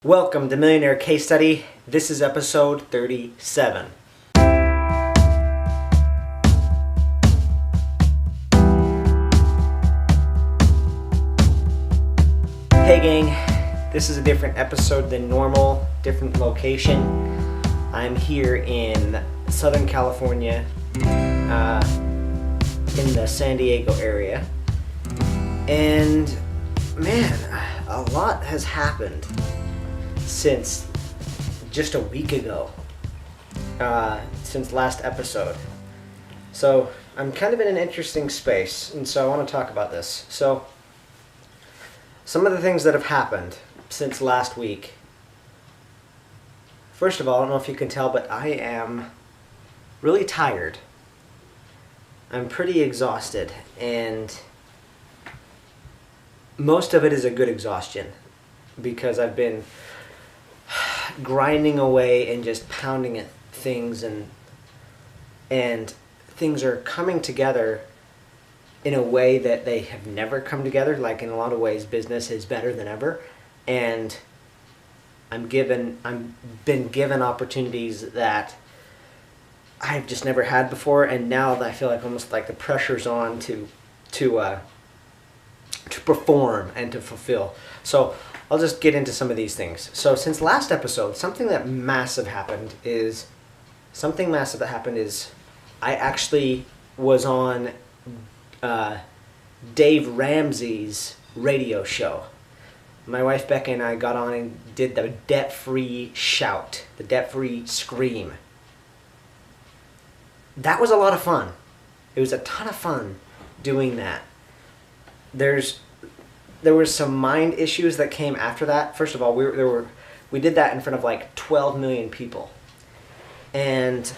Welcome to Millionaire Case Study. This is episode 37. Hey gang, this is a different episode than normal, different location. I'm here in Southern California, in the San Diego area. And man, a lot has happened since just a week ago, since last episode. So I'm kind of in an interesting space, and so I want to talk about this. So some of the things that have happened since last week. First of all, I don't know if you can tell, but I am really tired. I'm pretty exhausted, and most of it is a good exhaustion because I've been grinding away and just pounding at things, and things are coming together in a way that they have never come together. Like, in a lot of ways, business is better than ever, and I've been given opportunities that I've just never had before, and now that I feel like almost like the pressure's on to perform and to fulfill. So I'll just get into some of these things. So since last episode, something massive happened is I actually was on Dave Ramsey's radio show. My wife Becca and I got on and did the debt-free shout, the debt-free scream. That was a lot of fun. It was a ton of fun doing that. There were some mind issues that came after that. First of all, we did that in front of like 12 million people. And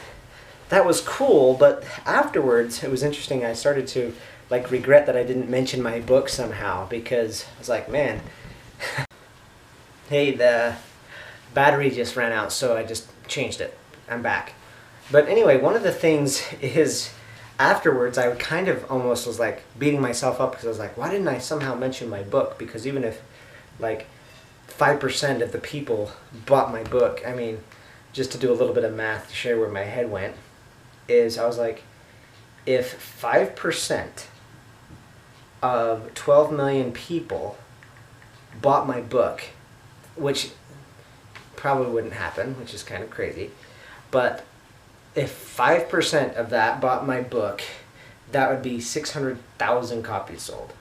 that was cool, but afterwards it was interesting. I started to regret that I didn't mention my book somehow, because I was like, man, hey, the battery just ran out, so I just changed it. I'm back. But anyway, one of the things is, afterwards, I kind of almost was like beating myself up because I was like, why didn't I somehow mention my book? Because even if 5% of the people bought my book, I mean, just to do a little bit of math to share where my head went, is I was like, if 5% of 12 million people bought my book, which probably wouldn't happen, which is kind of crazy, but if 5% of that bought my book, that would be 600,000 copies sold.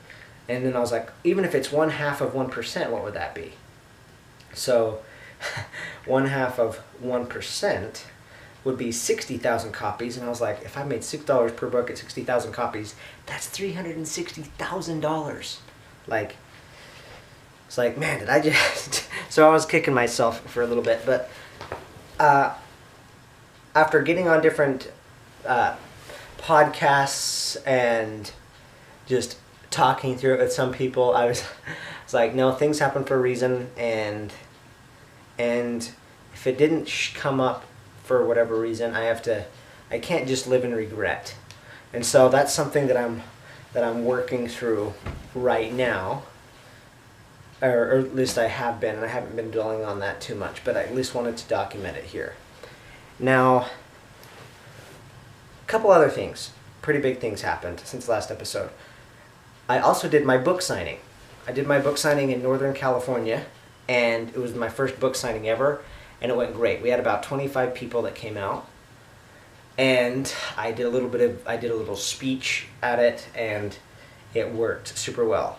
And then I was like, even if it's 1/2 of 1%, what would that be? So 1/2 of 1% would be 60,000 copies. And I was like, if I made $6 per book at 60,000 copies, that's $360,000. It's like, man, did I just... So I was kicking myself for a little bit, but after getting on different podcasts and just talking through it with some people, I was like, no, things happen for a reason, and if it didn't come up for whatever reason, I can't just live in regret. And so that's something that I'm working through right now, or at least I have been, and I haven't been dwelling on that too much, but I at least wanted to document it here. Now, a couple other things, pretty big things happened since last episode. I also did my book signing. I did my book signing in Northern California, and it was my first book signing ever, and it went great. We had about 25 people that came out, and I did a little speech at it, and it worked super well.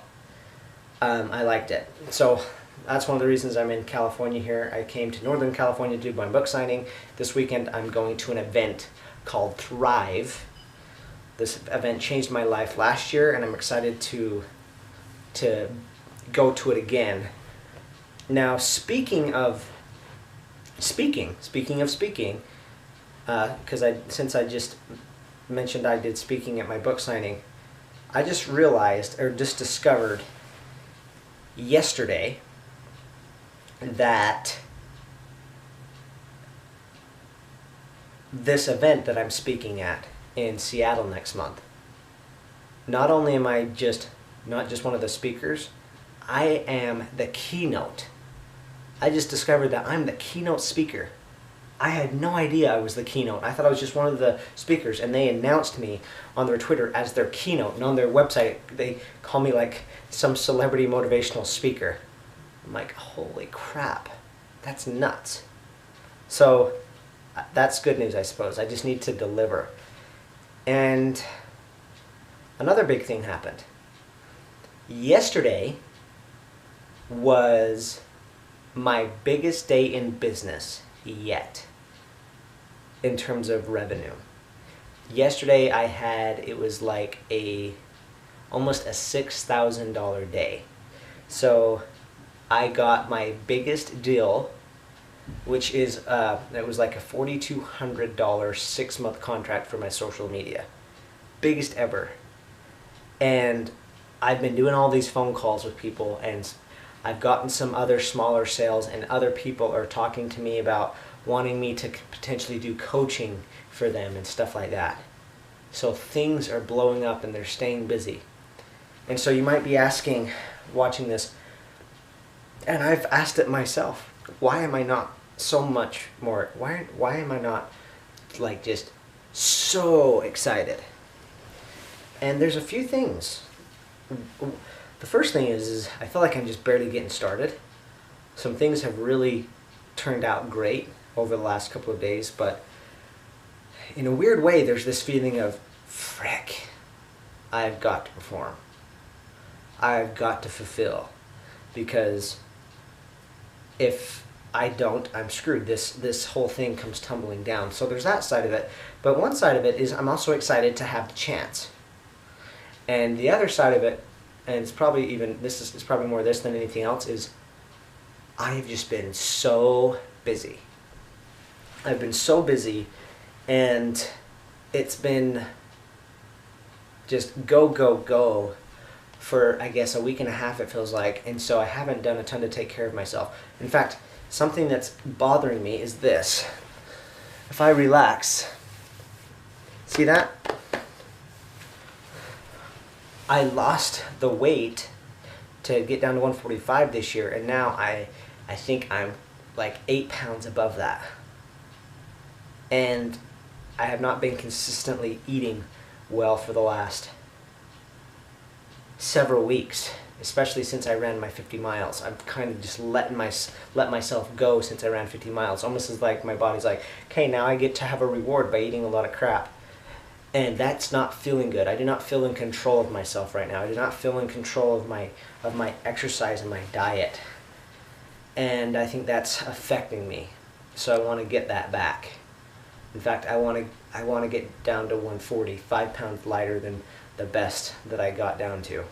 I liked it. So that's one of the reasons I'm in California here. I came to Northern California to do my book signing. This weekend I'm going to an event called Thrive. This event changed my life last year, and I'm excited to go to it again. Now, speaking of speaking, because since I just mentioned I did speaking at my book signing, I just realized, or just discovered yesterday, that this event that I'm speaking at in Seattle next month, not only am I not just one of the speakers, I am the keynote I just discovered that I'm the keynote speaker. I had no idea I was the keynote. I thought I was just one of the speakers, and they announced me on their Twitter as their keynote, and on their website they call me like some celebrity motivational speaker. I'm like, holy crap, that's nuts. So that's good news, I suppose. I just need to deliver. And another big thing happened. Yesterday was my biggest day in business yet in terms of revenue. Yesterday it was like almost a $6,000 day. So I got my biggest deal, which is it was like a $4,200 6-month contract for my social media. Biggest ever. And I've been doing all these phone calls with people, and I've gotten some other smaller sales, and other people are talking to me about wanting me to potentially do coaching for them and stuff like that. So things are blowing up and they're staying busy. And so you might be asking, watching this, and I've asked it myself, why am I not so much more, why am I not like just so excited? And there's a few things. The first thing is I feel like I'm just barely getting started. Some things have really turned out great over the last couple of days, but in a weird way there's this feeling of, frick, I've got to perform. I've got to fulfill, because if I don't, I'm screwed. This whole thing comes tumbling down. So there's that side of it. But one side of it is I'm also excited to have the chance. And the other side of it, and it's probably even, it's probably more this than anything else, is I've just been so busy. I've been so busy, and it's been just go, go, go for, I guess, a week and a half, it feels like. And so I haven't done a ton to take care of myself. In fact, something that's bothering me is this. If I relax, see that? I lost the weight to get down to 145 this year, and now I think I'm like 8 pounds above that. And I have not been consistently eating well for the last several weeks, especially since I ran my 50 miles. I've kind of just let myself go since I ran 50 miles. Almost as like my body's like, okay, now I get to have a reward by eating a lot of crap. And that's not feeling good. I do not feel in control of myself right now. I do not feel in control of my exercise and my diet. And I think that's affecting me. So I want to get that back. In fact, I want to get down to 140, 5 pounds lighter than the best that I got down to.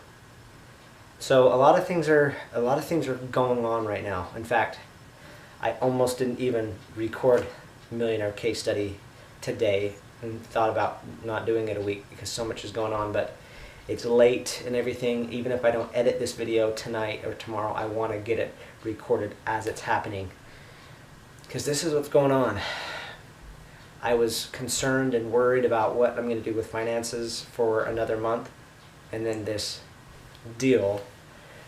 So a lot of things are going on right now. In fact, I almost didn't even record Millionaire case study today, and thought about not doing it a week because so much is going on. But it's late and everything. Even if I don't edit this video tonight or tomorrow, I want to get it recorded as it's happening, because this is what's going on. I was concerned and worried about what I'm going to do with finances for another month, and then this deal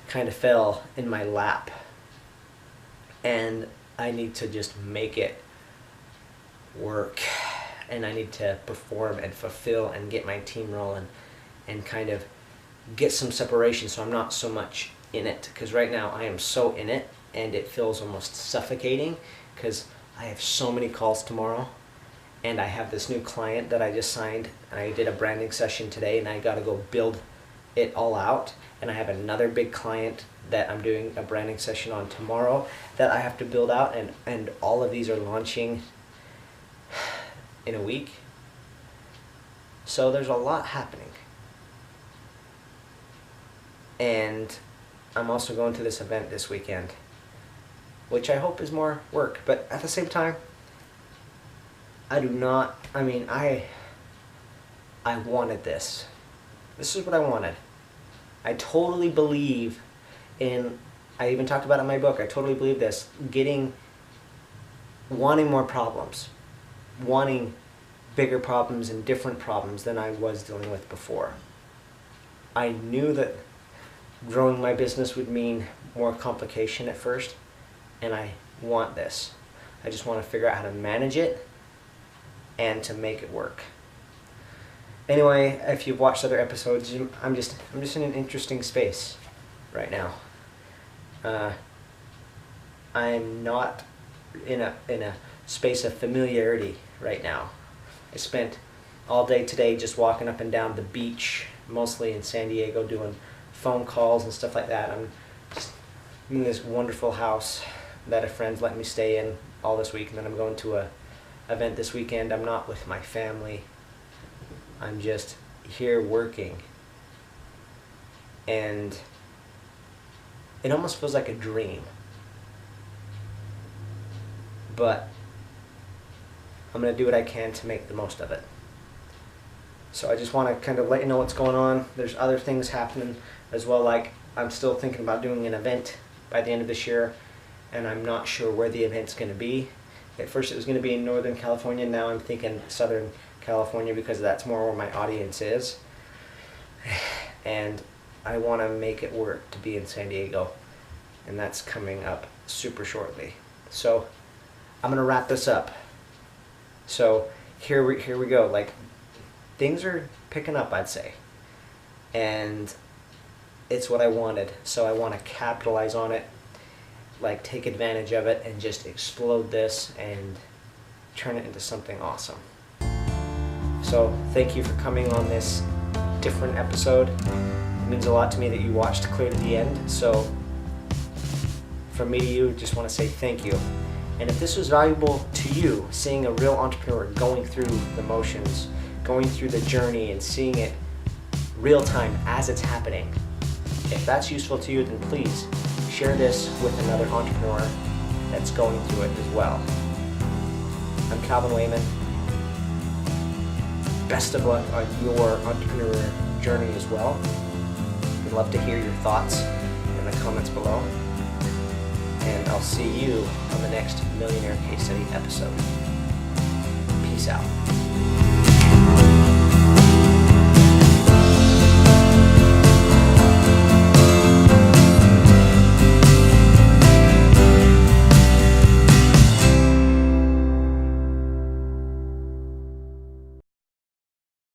kind of fell in my lap, and I need to just make it work, and I need to perform and fulfill and get my team rolling and kind of get some separation so I'm not so much in it, because right now I am so in it and it feels almost suffocating, because I have so many calls tomorrow. And I have this new client that I just signed. I did a branding session today, and I got to go build it all out. And I have another big client that I'm doing a branding session on tomorrow that I have to build out. And all of these are launching in a week. So there's a lot happening. And I'm also going to this event this weekend, which I hope is more work. But at the same time, I wanted this. This is what I wanted. I totally believe in, I even talked about it in my book, I totally believe this, wanting more problems, wanting bigger problems and different problems than I was dealing with before. I knew that growing my business would mean more complication at first, and I want this. I just want to figure out how to manage it and to make it work. Anyway, if you've watched other episodes, I'm just in an interesting space right now. I'm not in a space of familiarity right now. I spent all day today just walking up and down the beach, mostly in San Diego, doing phone calls and stuff like that. I'm just in this wonderful house that a friend's let me stay in all this week, and then I'm going to a event this weekend. I'm not with my family. I'm just here working, and it almost feels like a dream, but I'm going to do what I can to make the most of it. So I just want to kind of let you know what's going on. There's other things happening as well, like I'm still thinking about doing an event by the end of this year, and I'm not sure where the event's going to be. At first it was going to be in Northern California, now I'm thinking Southern California because that's more where my audience is. And I want to make it work to be in San Diego, and that's coming up super shortly. So I'm going to wrap this up. So here we go. Like, things are picking up, I'd say. And it's what I wanted. So I want to capitalize on it, like take advantage of it and just explode this and turn it into something awesome. So thank you for coming on this different episode. It means a lot to me that you watched clear to the end. So from me to you, just want to say thank you. And if this was valuable to you, seeing a real entrepreneur going through the motions, going through the journey and seeing it real time as it's happening, if that's useful to you, then please share this with another entrepreneur that's going through it as well. I'm Calvin Wayman. Best of luck on your entrepreneur journey as well. We'd love to hear your thoughts in the comments below. And I'll see you on the next Millionaire Case Study episode. Peace out.